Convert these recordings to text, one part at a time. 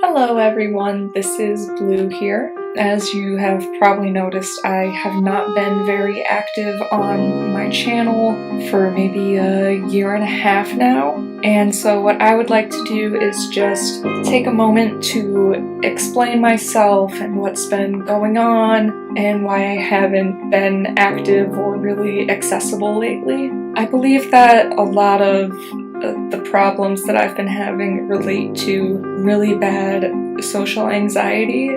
Hello everyone, this is Blue here. As you have probably noticed, I have not been very active on my channel for maybe a year and a half now. And so what I would like to do is just take a moment to explain myself and what's been going on and why I haven't been active or really accessible lately. I believe that a lot of the problems that I've been having relate to really bad social anxiety,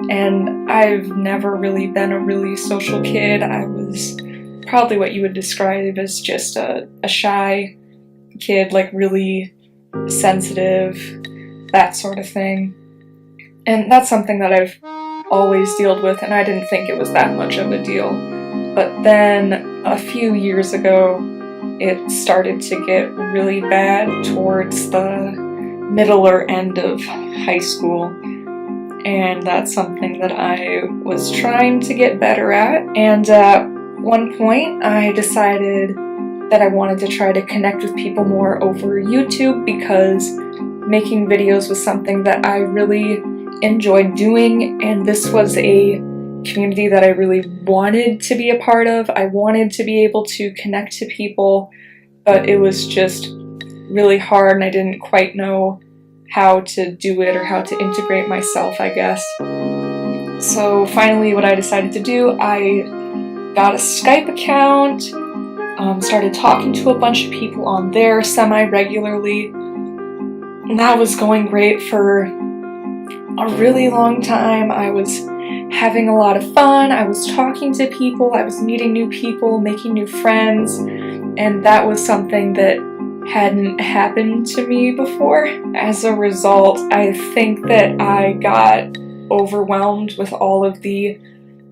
and I've never really been a really social kid. I was probably what you would describe as just a shy kid, like really sensitive, that sort of thing. And that's something that I've always dealt with, and I didn't think it was that much of a deal. But then a few years ago, it started to get really bad towards the middle or end of high school, and that's something that I was trying to get better at. And at one point I decided that I wanted to try to connect with people more over YouTube, because making videos was something that I really enjoyed doing, and this was a community that I really wanted to be a part of. I wanted to be able to connect to people, but it was just really hard and I didn't quite know how to do it or how to integrate myself, I guess. So finally what I decided to do, I got a Skype account, started talking to a bunch of people on there semi-regularly, and that was going great for a really long time. I was having a lot of fun, I was talking to people, I was meeting new people, making new friends, and that was something that hadn't happened to me before. As a result, I think that I got overwhelmed with all of the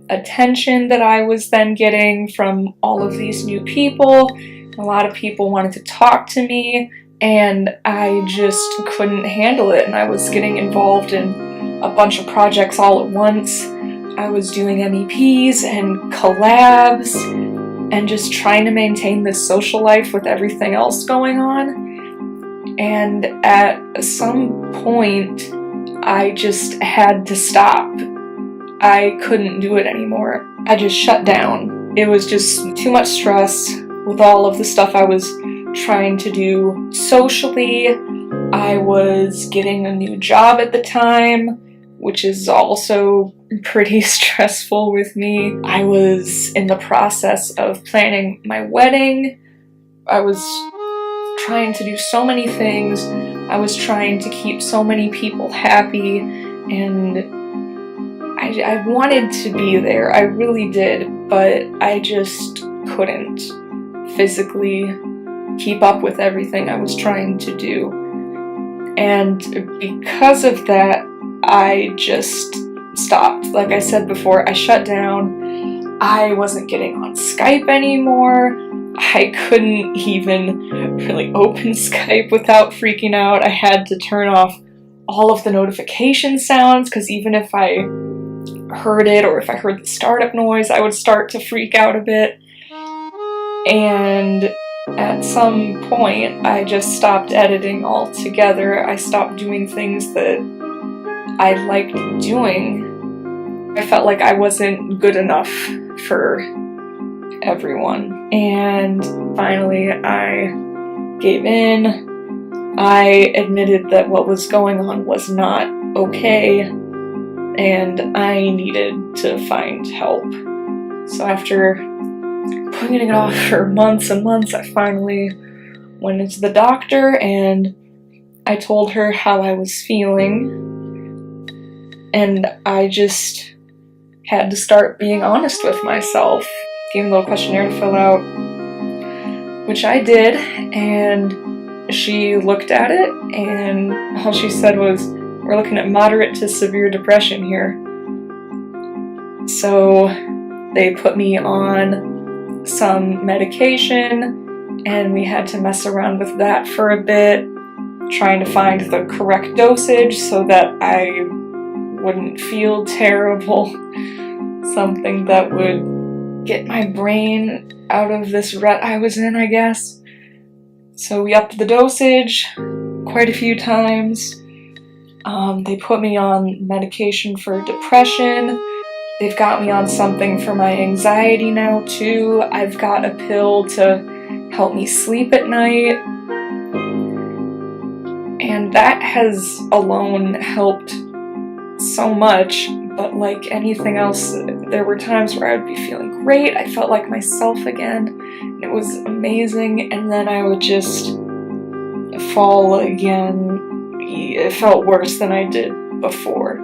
attention that I was then getting from all of these new people. A lot of people wanted to talk to me, and I just couldn't handle it, and I was getting involved in a bunch of projects all at once. I was doing MEPs and collabs and just trying to maintain this social life with everything else going on. And at some point, I just had to stop. I couldn't do it anymore. I just shut down. It was just too much stress with all of the stuff I was trying to do socially. I was getting a new job at the time, which is also pretty stressful with me. I was in the process of planning my wedding. I was trying to do so many things. I was trying to keep so many people happy, and I wanted to be there. I really did, but I just couldn't physically keep up with everything I was trying to do. And because of that, I just stopped. Like I said before, I shut down. I wasn't getting on Skype anymore. I couldn't even really open Skype without freaking out. I had to turn off all of the notification sounds, because even if I heard it or if I heard the startup noise, I would start to freak out a bit. And at some point, I just stopped editing altogether. I stopped doing things that I liked doing. I felt like I wasn't good enough for everyone. And finally, I gave in. I admitted that what was going on was not okay, and I needed to find help. So after putting it off for months and months, I finally went into the doctor and I told her how I was feeling. And I just had to start being honest with myself. Gave me a little questionnaire to fill out, which I did, and she looked at it, and all she said was, "We're looking at moderate to severe depression here." So they put me on some medication, and we had to mess around with that for a bit, trying to find the correct dosage so that I wouldn't feel terrible, something that would get my brain out of this rut I was in, I guess. So we upped the dosage quite a few times. They put me on medication for depression. They've got me on something for my anxiety now too. I've got a pill to help me sleep at night. And that has alone helped so much, but like anything else, there were times where I would be feeling great. I felt like myself again. It was amazing, and then I would just fall again. It felt worse than I did before,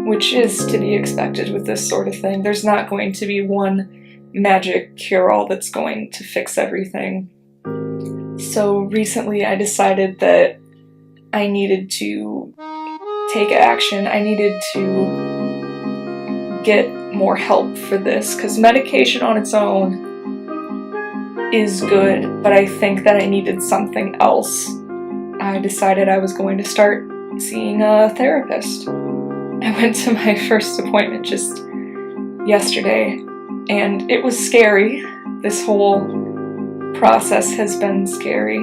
which is to be expected with this sort of thing. There's not going to be one magic cure-all that's going to fix everything. So recently I decided that I needed to take action. I needed to get more help for this, because medication on its own is good, but I think that I needed something else. I decided I was going to start seeing a therapist. I went to my first appointment just yesterday, and it was scary. This whole process has been scary,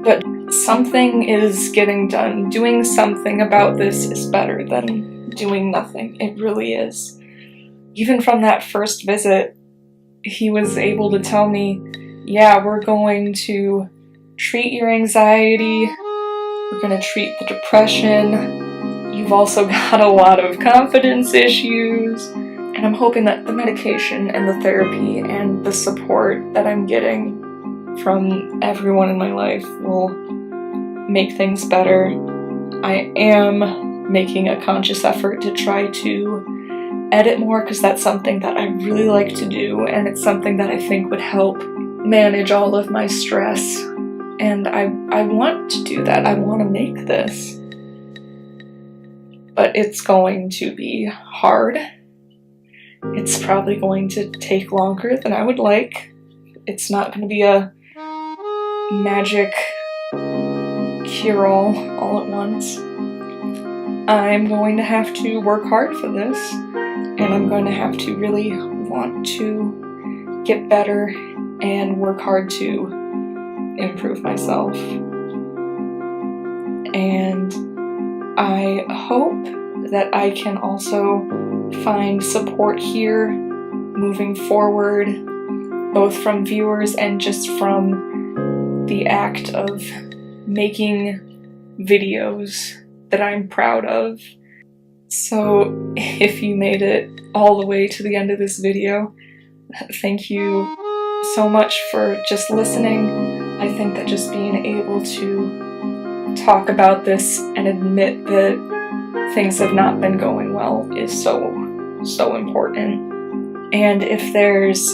but something is getting done. Doing something about this is better than doing nothing. It really is. Even from that first visit, he was able to tell me, yeah, we're going to treat your anxiety, we're going to treat the depression, you've also got a lot of confidence issues, and I'm hoping that the medication and the therapy and the support that I'm getting from everyone in my life will make things better. I am making a conscious effort to try to edit more, because that's something that I really like to do, and it's something that I think would help manage all of my stress. And I want to do that. I want to make this. But it's going to be hard. It's probably going to take longer than I would like. It's not going to be a magic cure-all at once. I'm going to have to work hard for this, and I'm going to have to really want to get better and work hard to improve myself. And I hope that I can also find support here moving forward, both from viewers and just from the act of making videos that I'm proud of. So if you made it all the way to the end of this video, thank you so much for just listening. I think that just being able to talk about this and admit that things have not been going well is so important. And if there's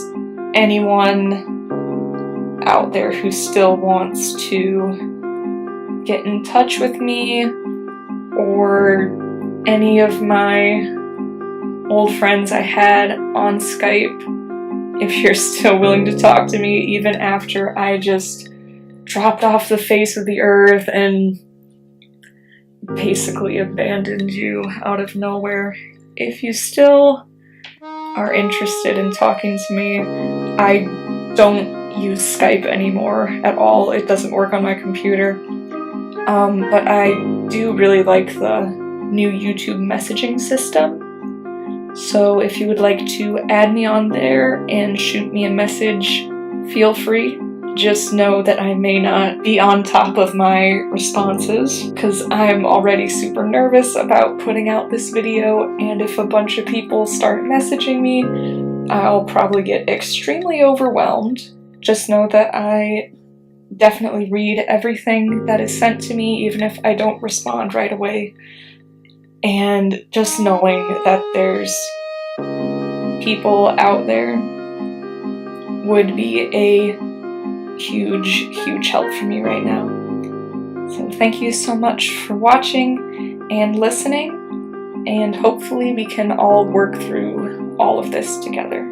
anyone out there who still wants to get in touch with me, or any of my old friends I had on Skype, if you're still willing to talk to me even after I just dropped off the face of the earth and basically abandoned you out of nowhere, if you still are interested in talking to me, I don't use Skype anymore at all. It doesn't work on my computer. But I do really like the new YouTube messaging system. So if you would like to add me on there and shoot me a message, feel free. Just know that I may not be on top of my responses, because I'm already super nervous about putting out this video, and if a bunch of people start messaging me, I'll probably get extremely overwhelmed. Just know that I definitely read everything that is sent to me, even if I don't respond right away. And just knowing that there's people out there would be a huge help for me right now. So thank you so much for watching and listening, and hopefully we can all work through all of this together.